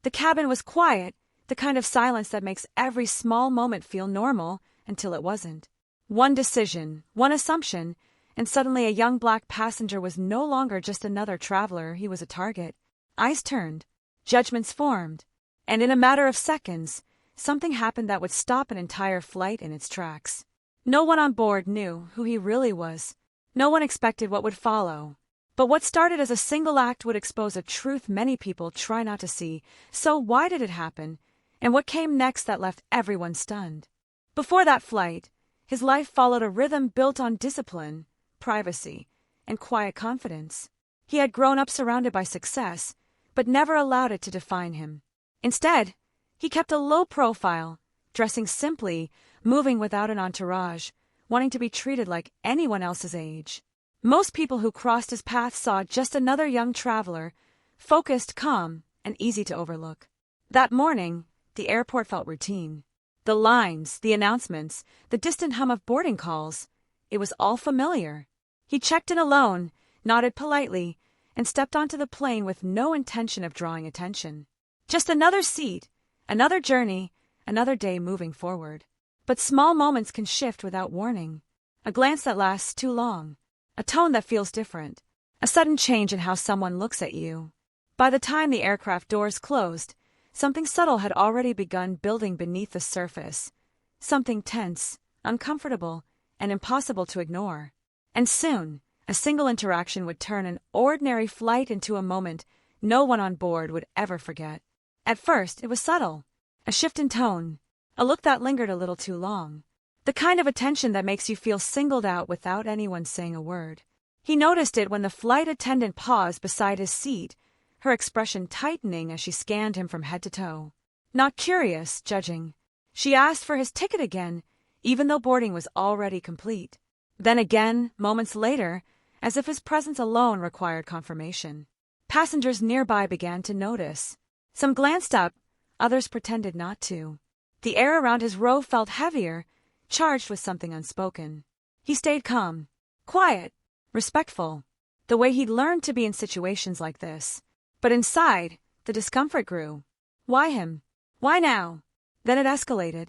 The cabin was quiet, the kind of silence that makes every small moment feel normal until it wasn't. One decision, one assumption, and suddenly a young black passenger was no longer just another traveler, he was a target. Eyes turned, judgments formed, and in a matter of seconds, something happened that would stop an entire flight in its tracks. No one on board knew who he really was. No one expected what would follow. But what started as a single act would expose a truth many people try not to see. So why did it happen? And what came next that left everyone stunned? Before that flight, his life followed a rhythm built on discipline, privacy, and quiet confidence. He had grown up surrounded by success, but never allowed it to define him. Instead, he kept a low profile, dressing simply, moving without an entourage, wanting to be treated like anyone else's age. Most people who crossed his path saw just another young traveler, focused, calm, and easy to overlook. That morning, the airport felt routine. The lines, the announcements, the distant hum of boarding calls, it was all familiar. He checked in alone, nodded politely, and stepped onto the plane with no intention of drawing attention. Just another seat, another journey, another day moving forward. But small moments can shift without warning. A glance that lasts too long. A tone that feels different. A sudden change in how someone looks at you. By the time the aircraft doors closed, something subtle had already begun building beneath the surface. Something tense, uncomfortable, and impossible to ignore. And soon, a single interaction would turn an ordinary flight into a moment no one on board would ever forget. At first, it was subtle. A shift in tone. A look that lingered a little too long. The kind of attention that makes you feel singled out without anyone saying a word. He noticed it when the flight attendant paused beside his seat, her expression tightening as she scanned him from head to toe. Not curious, judging. She asked for his ticket again, even though boarding was already complete. Then again, moments later, as if his presence alone required confirmation. Passengers nearby began to notice. Some glanced up, others pretended not to. The air around his row felt heavier, charged with something unspoken. He stayed calm, quiet, respectful, the way he'd learned to be in situations like this. But inside, the discomfort grew. Why him? Why now? Then it escalated.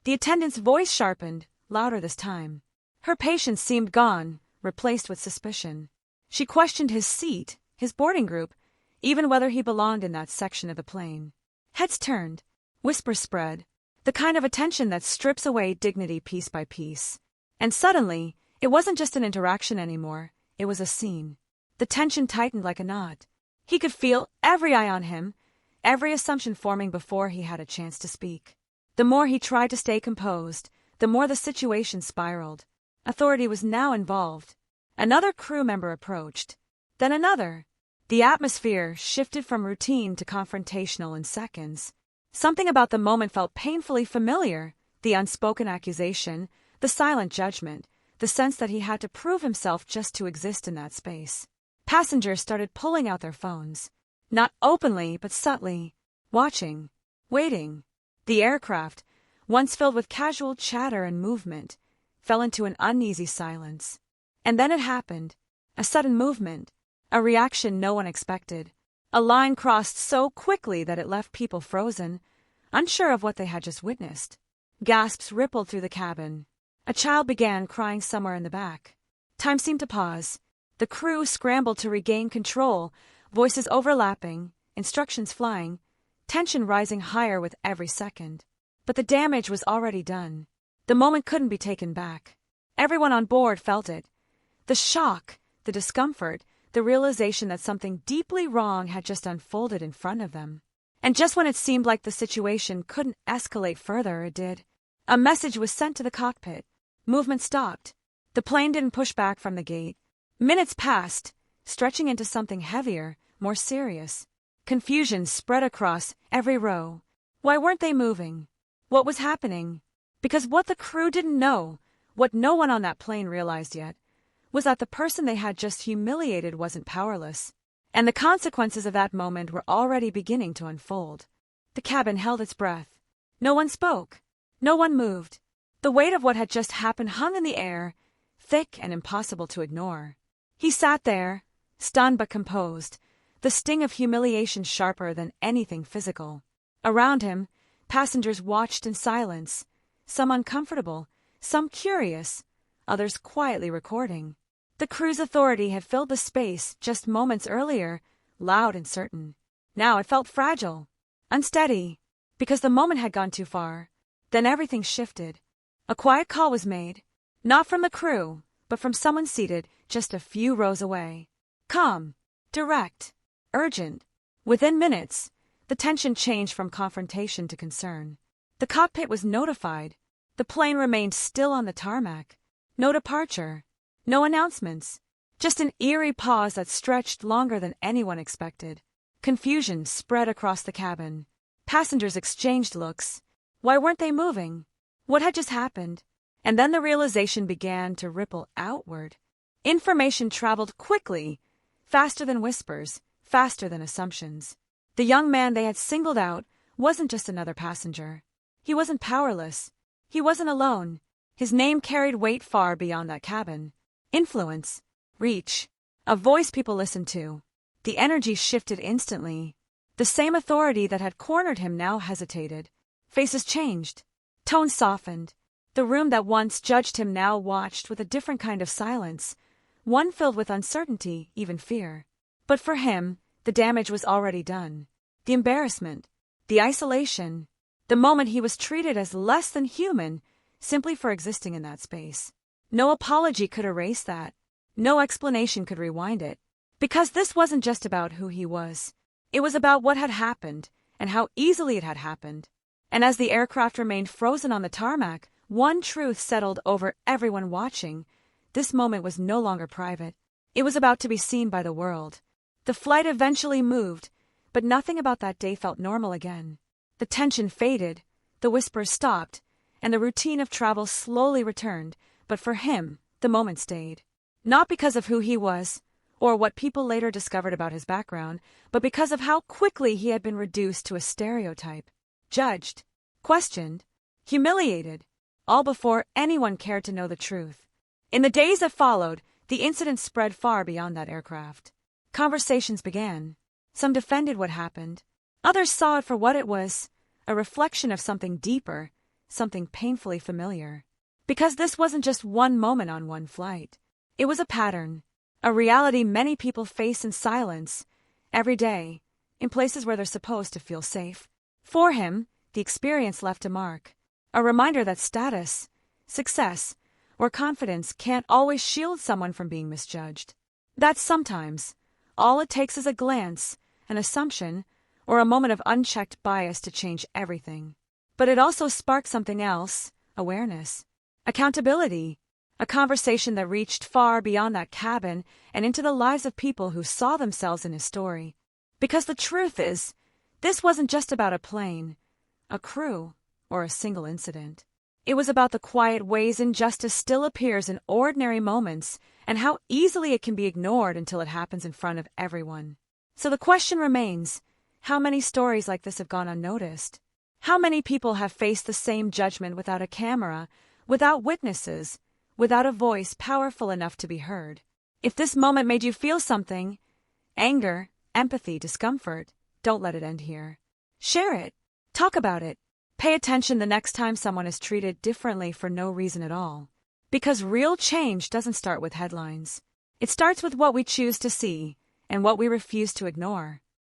The attendant's voice sharpened, louder this time. Her patience seemed gone, replaced with suspicion. She questioned his seat, his boarding group, even whether he belonged in that section of the plane. Heads turned, whispers spread, the kind of attention that strips away dignity piece by piece. And suddenly, it wasn't just an interaction anymore, it was a scene. The tension tightened like a knot. He could feel every eye on him, every assumption forming before he had a chance to speak. The more he tried to stay composed, the more the situation spiraled. Authority was now involved. Another crew member approached. Then another. The atmosphere shifted from routine to confrontational in seconds. Something about the moment felt painfully familiar, the unspoken accusation, the silent judgment, the sense that he had to prove himself just to exist in that space. Passengers started pulling out their phones. Not openly, but subtly. Watching. Waiting. The aircraft, once filled with casual chatter and movement, fell into an uneasy silence. And then it happened. A sudden movement. A reaction no one expected. A line crossed so quickly that it left people frozen, unsure of what they had just witnessed. Gasps rippled through the cabin. A child began crying somewhere in the back. Time seemed to pause. The crew scrambled to regain control, voices overlapping, instructions flying, tension rising higher with every second. But the damage was already done. The moment couldn't be taken back. Everyone on board felt it. The shock, the discomfort, the realization that something deeply wrong had just unfolded in front of them. And just when it seemed like the situation couldn't escalate further, it did. A message was sent to the cockpit. Movement stopped. The plane didn't push back from the gate. Minutes passed, stretching into something heavier, more serious. Confusion spread across every row. Why weren't they moving? What was happening? Because what the crew didn't know, what no one on that plane realized yet, was that the person they had just humiliated wasn't powerless. And the consequences of that moment were already beginning to unfold. The cabin held its breath. No one spoke. No one moved. The weight of what had just happened hung in the air, thick and impossible to ignore. He sat there, stunned but composed, the sting of humiliation sharper than anything physical. Around him, passengers watched in silence, some uncomfortable, some curious, others quietly recording. The crew's authority had filled the space just moments earlier, loud and certain. Now it felt fragile, unsteady, because the moment had gone too far. Then everything shifted. A quiet call was made, not from the crew, but from someone seated just a few rows away. Calm, direct, urgent. Within minutes, the tension changed from confrontation to concern. The cockpit was notified. The plane remained still on the tarmac. No departure, no announcements, just an eerie pause that stretched longer than anyone expected. Confusion spread across the cabin. Passengers exchanged looks. Why weren't they moving? What had just happened? And then the realization began to ripple outward. Information traveled quickly, faster than whispers, faster than assumptions. The young man they had singled out wasn't just another passenger. He wasn't powerless. He wasn't alone. His name carried weight far beyond that cabin. Influence, reach, a voice people listened to. The energy shifted instantly. The same authority that had cornered him now hesitated. Faces changed. Tones softened. The room that once judged him now watched with a different kind of silence, one filled with uncertainty, even fear. But for him, the damage was already done. The embarrassment, the isolation, the moment he was treated as less than human simply for existing in that space. No apology could erase that. No explanation could rewind it. Because this wasn't just about who he was. It was about what had happened and how easily it had happened. And as the aircraft remained frozen on the tarmac, one truth settled over everyone watching. This moment was no longer private. It was about to be seen by the world. The flight eventually moved, but nothing about that day felt normal again. The tension faded, the whispers stopped, and the routine of travel slowly returned, but for him, the moment stayed. Not because of who he was, or what people later discovered about his background, but because of how quickly he had been reduced to a stereotype. Judged, questioned, humiliated, all before anyone cared to know the truth. In the days that followed, the incident spread far beyond that aircraft. Conversations began. Some defended what happened. Others saw it for what it was, a reflection of something deeper, something painfully familiar. Because this wasn't just one moment on one flight. It was a pattern, a reality many people face in silence, every day, in places where they're supposed to feel safe. For him, the experience left a mark, a reminder that status, success, or confidence can't always shield someone from being misjudged. That sometimes, all it takes is a glance, an assumption, or a moment of unchecked bias to change everything. But it also sparked something else, awareness, accountability, a conversation that reached far beyond that cabin and into the lives of people who saw themselves in his story. Because the truth is, this wasn't just about a plane, a crew, or a single incident. It was about the quiet ways injustice still appears in ordinary moments and how easily it can be ignored until it happens in front of everyone. So the question remains, how many stories like this have gone unnoticed? How many people have faced the same judgment without a camera, without witnesses, without a voice powerful enough to be heard? If this moment made you feel something, anger, empathy, discomfort, don't let it end here. Share it. Talk about it. Pay attention the next time someone is treated differently for no reason at all. Because real change doesn't start with headlines. It starts with what we choose to see and what we refuse to ignore.